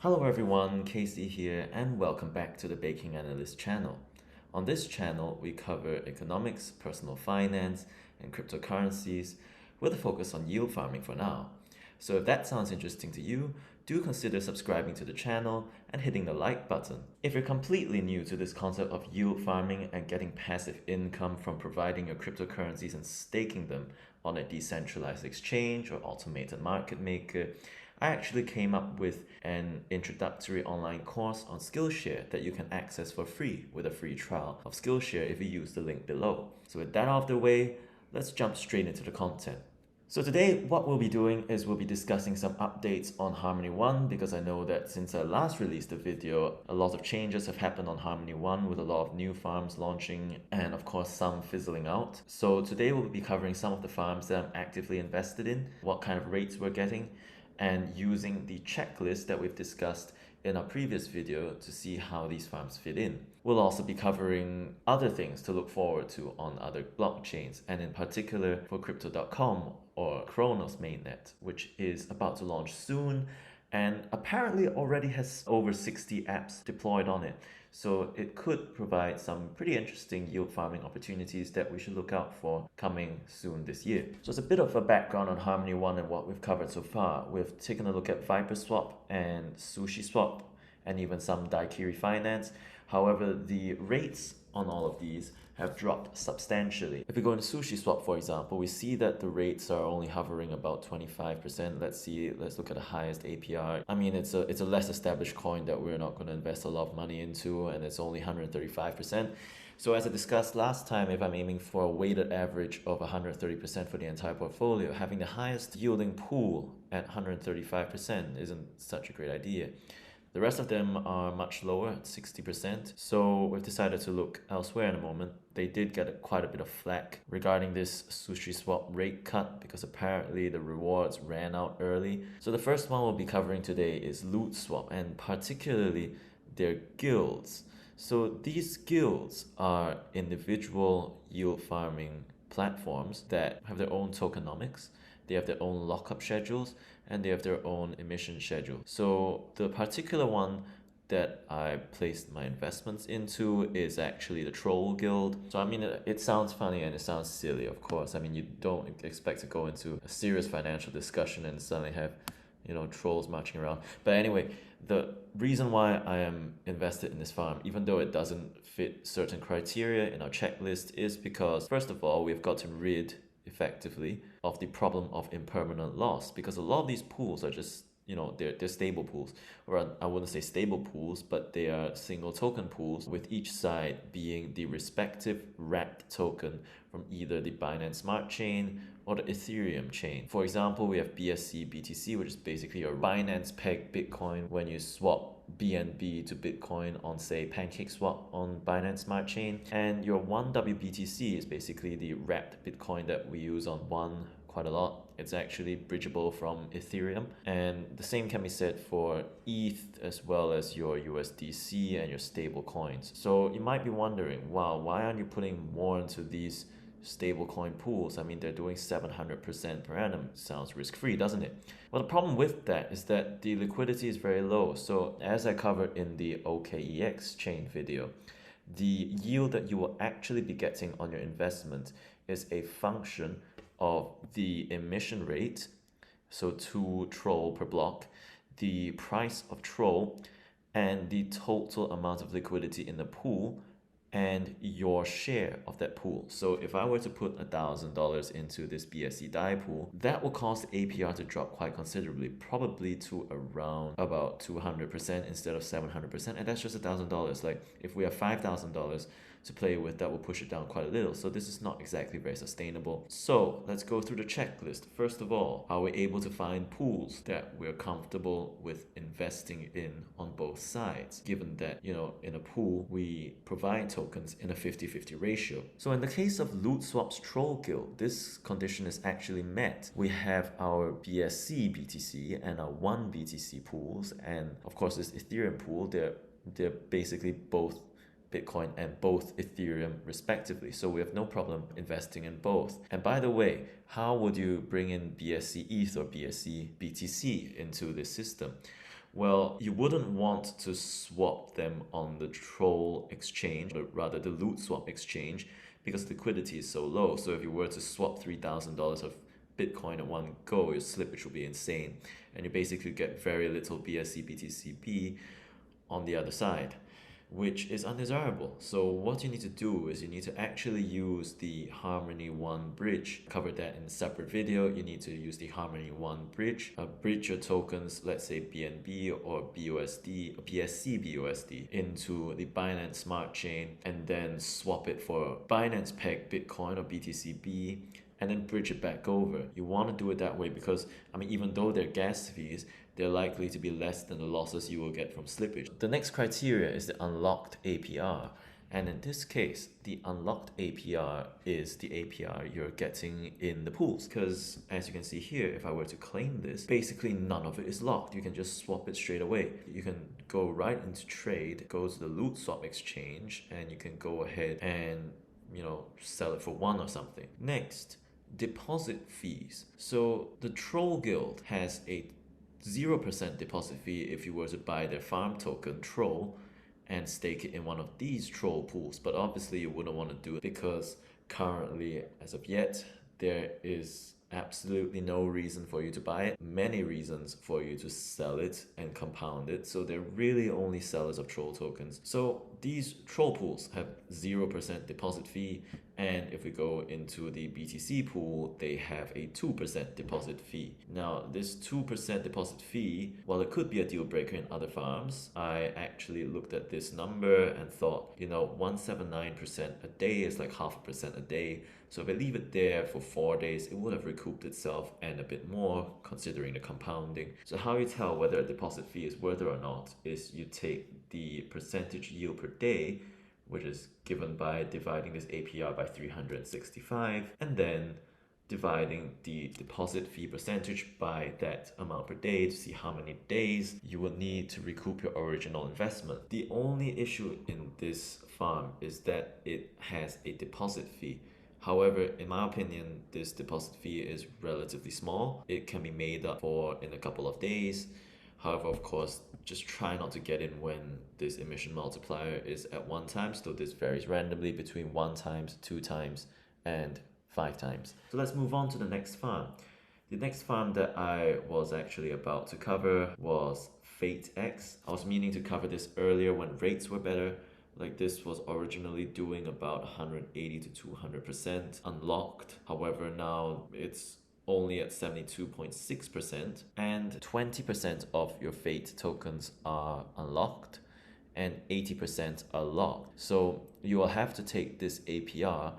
Hello everyone, Casey here and welcome back to the Baking Analyst channel. On this channel, we cover economics, personal finance, and cryptocurrencies with a focus on yield farming for now. So if that sounds interesting to you, do consider subscribing to the channel and hitting the like button. If you're completely new to this concept of yield farming and getting passive income from providing your cryptocurrencies and staking them on a decentralized exchange or automated market maker, I actually came up with an introductory online course on Skillshare that you can access for free with a free trial of Skillshare if you use the link below. So with that out of the way, let's jump straight into the content. So today what we'll be doing is we'll be discussing some updates on Harmony One, because I know that since I last released the video, a lot of changes have happened on Harmony One with a lot of new farms launching and of course some fizzling out. So today we'll be covering some of the farms that I'm actively invested in, what kind of rates we're getting, and using the checklist that we've discussed in our previous video to see how these farms fit in. We'll also be covering other things to look forward to on other blockchains, and in particular for Crypto.com or Cronos Mainnet, which is about to launch soon and apparently already has over 60 apps deployed on it. So it could provide some pretty interesting yield farming opportunities that we should look out for coming soon this year. So it's a bit of a background on Harmony One and what we've covered so far. We've taken a look at ViperSwap and SushiSwap and even some Daiquiri Finance. However, the rates on all of these have dropped substantially. If we go into SushiSwap, for example, we see that the rates are only hovering about 25%. Let's look at the highest APR. I mean, it's a less established coin that we're not going to invest a lot of money into, and it's only 135%. So as I discussed last time, if I'm aiming for a weighted average of 130% for the entire portfolio, having the highest yielding pool at 135% isn't such a great idea. The rest of them are much lower at 60%, so we've decided to look elsewhere in a moment. They did get quite a bit of flack regarding this SushiSwap rate cut because apparently the rewards ran out early. So the first one we'll be covering today is Lootswap, and particularly their guilds. So these guilds are individual yield farming platforms that have their own tokenomics, they have their own lockup schedules, and they have their own emission schedule. So the particular one that I placed my investments into is actually the Troll Guild. So I mean, it sounds funny and it sounds silly, of course. I mean, you don't expect to go into a serious financial discussion and suddenly have, trolls marching around. But anyway, the reason why I am invested in this farm, even though it doesn't fit certain criteria in our checklist, is because, first of all, we've gotten rid effectively of the problem of impermanent loss, because a lot of these pools are just they're stable pools, or I wouldn't say stable pools, but they are single token pools, with each side being the respective wrapped token from either the Binance Smart Chain or the Ethereum chain. For example, we have BSC BTC, which is basically a Binance pegged Bitcoin when you swap BNB to Bitcoin on, say, PancakeSwap on Binance Smart Chain. And your 1WBTC is basically the wrapped Bitcoin that we use on One quite a lot. It's actually bridgeable from Ethereum. And the same can be said for ETH as well as your USDC and your stable coins. So you might be wondering, wow, why aren't you putting more into these stablecoin pools? I mean, they're doing 700% per annum. Sounds risk-free, doesn't it? Well, the problem with that is that the liquidity is very low. So as I covered in the OKEX chain video, the yield that you will actually be getting on your investment is a function of the emission rate, so 2 troll per block, the price of troll, and the total amount of liquidity in the pool, and your share of that pool. So if I were to put $1,000 into this BSC DAI pool, that will cause the APR to drop quite considerably, probably to around about 200% instead of 700%, and that's just $1,000. Like if we have $5,000 to play with, that will push it down quite a little. So this is not exactly very sustainable. So let's go through the checklist. First of all, are we able to find pools that we're comfortable with investing in on both sides, given that, in a pool we provide tokens in a 50-50 ratio. So in the case of Lootswap's Troll Guild, this condition is actually met. We have our BSC BTC and our 1BTC pools, and of course this Ethereum pool, they're basically both Bitcoin and both Ethereum respectively. So we have no problem investing in both. And by the way, how would you bring in BSC ETH or BSC BTC into this system? Well, you wouldn't want to swap them on the Troll exchange, or rather the Lootswap exchange, because liquidity is so low. So if you were to swap $3,000 of Bitcoin at one go, your slippage would be insane. And you basically get very little BSC BTCB on the other side, which is undesirable. So what you need to do is you need to actually use the Harmony 1 bridge. Covered that in a separate video. You need to use the Harmony 1 bridge. Bridge your tokens, let's say BNB or BUSD or BSC BUSD into the Binance Smart Chain, and then swap it for Binance Peg Bitcoin or BTCB, and then bridge it back over. You want to do it that way because, I mean, even though they're gas fees, they're likely to be less than the losses you will get from slippage. The next criteria is the unlocked APR. And in this case, the unlocked APR is the APR you're getting in the pools. Because as you can see here, if I were to claim this, basically none of it is locked. You can just swap it straight away. You can go right into trade, go to the Lootswap exchange, and you can go ahead and, sell it for 1 or something. Next, deposit fees. So the Troll Guild has a 0% deposit fee if you were to buy their farm token Troll and stake it in one of these Troll pools. But obviously you wouldn't want to do it because currently, as of yet, there is absolutely no reason for you to buy it, many reasons for you to sell it and compound it. So they're really only sellers of Troll tokens. So these Troll pools have 0% deposit fee, and if we go into the BTC pool, they have a 2% deposit fee. Now, this 2% deposit fee, while it could be a deal breaker in other farms, I actually looked at this number and thought, 179% a day is like 0.5% a day. So if I leave it there for 4 days, it would have recouped itself and a bit more considering the compounding. So how you tell whether a deposit fee is worth it or not is you take the percentage yield per day, which is given by dividing this APR by 365, and then dividing the deposit fee percentage by that amount per day to see how many days you will need to recoup your original investment. The only issue in this farm is that it has a deposit fee. However, in my opinion, this deposit fee is relatively small. It can be made up for in a couple of days. However, of course, just try not to get in when this emission multiplier is at 1 time. So this varies randomly between 1 times, 2 times, and 5 times. So let's move on to the next farm. The next farm that I was actually about to cover was FateX. I was meaning to cover this earlier when rates were better. Like this was originally doing about 180 to 200% unlocked. However, now it's only at 72.6%, and 20% of your Fate tokens are unlocked and 80% are locked. So you will have to take this APR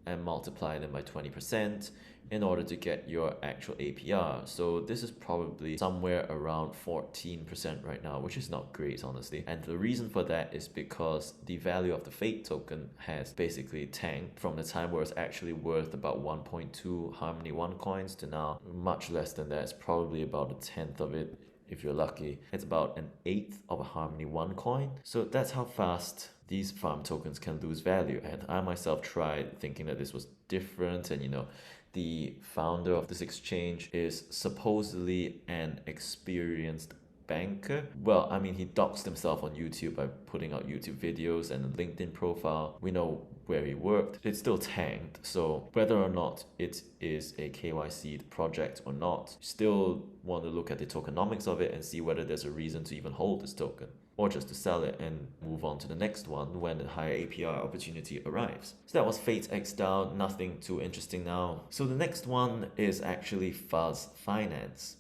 and multiply them by 20% in order to get your actual APR. So this is probably somewhere around 14% right now, which is not great, honestly. And the reason for that is because the value of the Fate token has basically tanked from the time where it's actually worth about 1.2 Harmony 1 coins to now much less than that. It's probably about 1/10 of it if you're lucky. It's about 1/8 of a Harmony 1 coin. So that's how fast these farm tokens can lose value. And I myself tried thinking that this was different, and the founder of this exchange is supposedly an experienced banker. Well, I mean, he doxed himself on YouTube by putting out YouTube videos and a LinkedIn profile. We know where he worked. It's still tanked, so whether or not it is a KYC'd project or not, still want to look at the tokenomics of it and see whether there's a reason to even hold this token, or just to sell it and move on to the next one when a higher APR opportunity arrives. So that was FateX down, nothing too interesting now. So the next one is actually Fuzz Finance.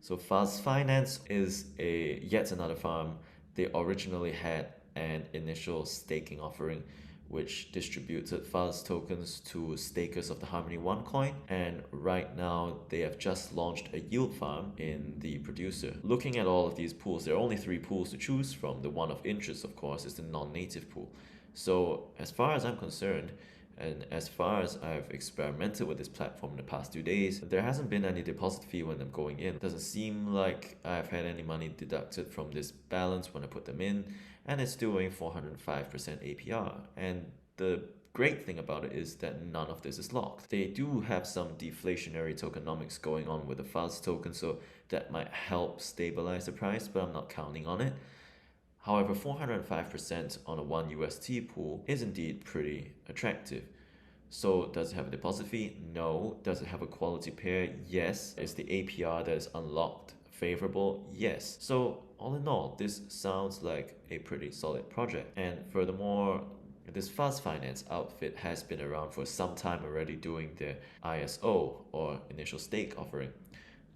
So Fuzz Finance is yet another farm. They originally had an initial staking offering which distributed Fuzz tokens to stakers of the Harmony 1 coin, and right now they have just launched a yield farm in the producer. Looking at all of these pools, there are only 3 pools to choose from. The one of interest, of course, is the non-native pool. So as far as I'm concerned, and as far as I've experimented with this platform in the past 2 days, there hasn't been any deposit fee when I'm going in. It doesn't seem like I've had any money deducted from this balance when I put them in, and it's doing 405% APR. And the great thing about it is that none of this is locked. They do have some deflationary tokenomics going on with the Fuzz token, so that might help stabilize the price, but I'm not counting on it. However, 405% on a 1 UST pool is indeed pretty attractive. So does it have a deposit fee? No. Does it have a quality pair? Yes. Is the APR that is unlocked favorable? Yes. So all in all, this sounds like a pretty solid project. And furthermore, this Fuzz Finance outfit has been around for some time already doing their ISO, or initial stake offering,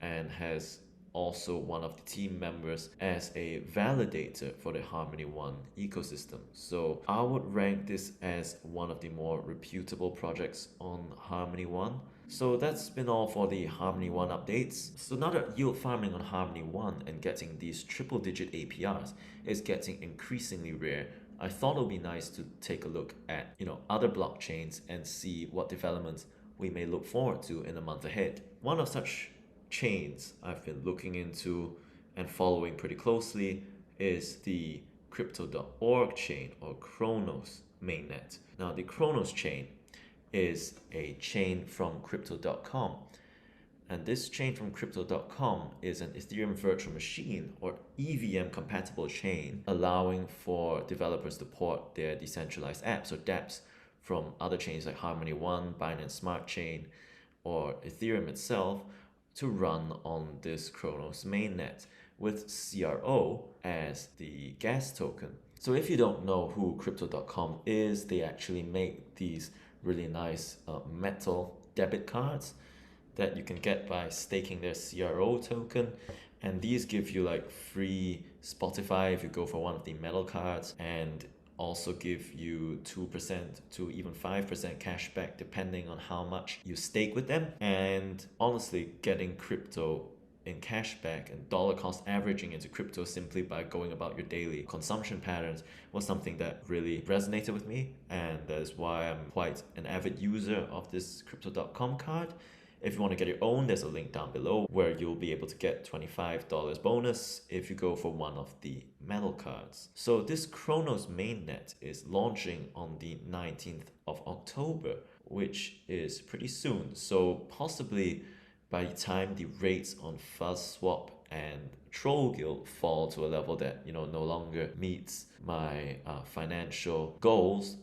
and has also one of the team members as a validator for the Harmony One ecosystem. So I would rank this as one of the more reputable projects on Harmony One. So that's been all for the Harmony One updates. So now that yield farming on Harmony One and getting these triple-digit APRs is getting increasingly rare, I thought it would be nice to take a look at, other blockchains and see what developments we may look forward to in the month ahead. One of such chains I've been looking into and following pretty closely is the crypto.org chain, or Cronos Mainnet. Now, the Cronos chain is a chain from crypto.com, and this chain from crypto.com is an Ethereum virtual machine, or EVM compatible chain, allowing for developers to port their decentralized apps, or dApps, from other chains like Harmony One, Binance Smart Chain, or Ethereum itself to run on this Cronos mainnet with CRO as the gas token. So if you don't know who crypto.com is, they actually make these really nice metal debit cards that you can get by staking their CRO token, and these give you like free Spotify if you go for one of the metal cards, and also give you 2% to even 5% cash back depending on how much you stake with them. And honestly, getting crypto in cash back and dollar cost averaging into crypto simply by going about your daily consumption patterns was something that really resonated with me, and that is why I'm quite an avid user of this crypto.com card. If you want to get your own, there's a link down below where you'll be able to get $25 bonus if you go for one of the metal cards. So this Cronos mainnet is launching on the 19th of October, which is pretty soon. So possibly by the time the rates on Fuzzswap and Troll Guild fall to a level that no longer meets my financial goals,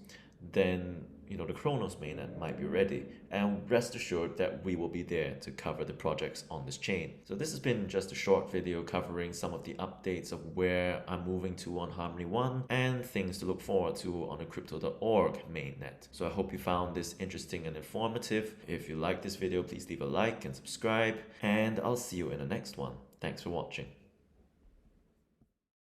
then the Cronos mainnet might be ready, and rest assured that we will be there to cover the projects on this chain. So this has been just a short video covering some of the updates of where I'm moving to on Harmony One and things to look forward to on the crypto.org mainnet. So I hope you found this interesting and informative. If you like this video, please leave a like and subscribe, and I'll see you in the next one. Thanks for watching.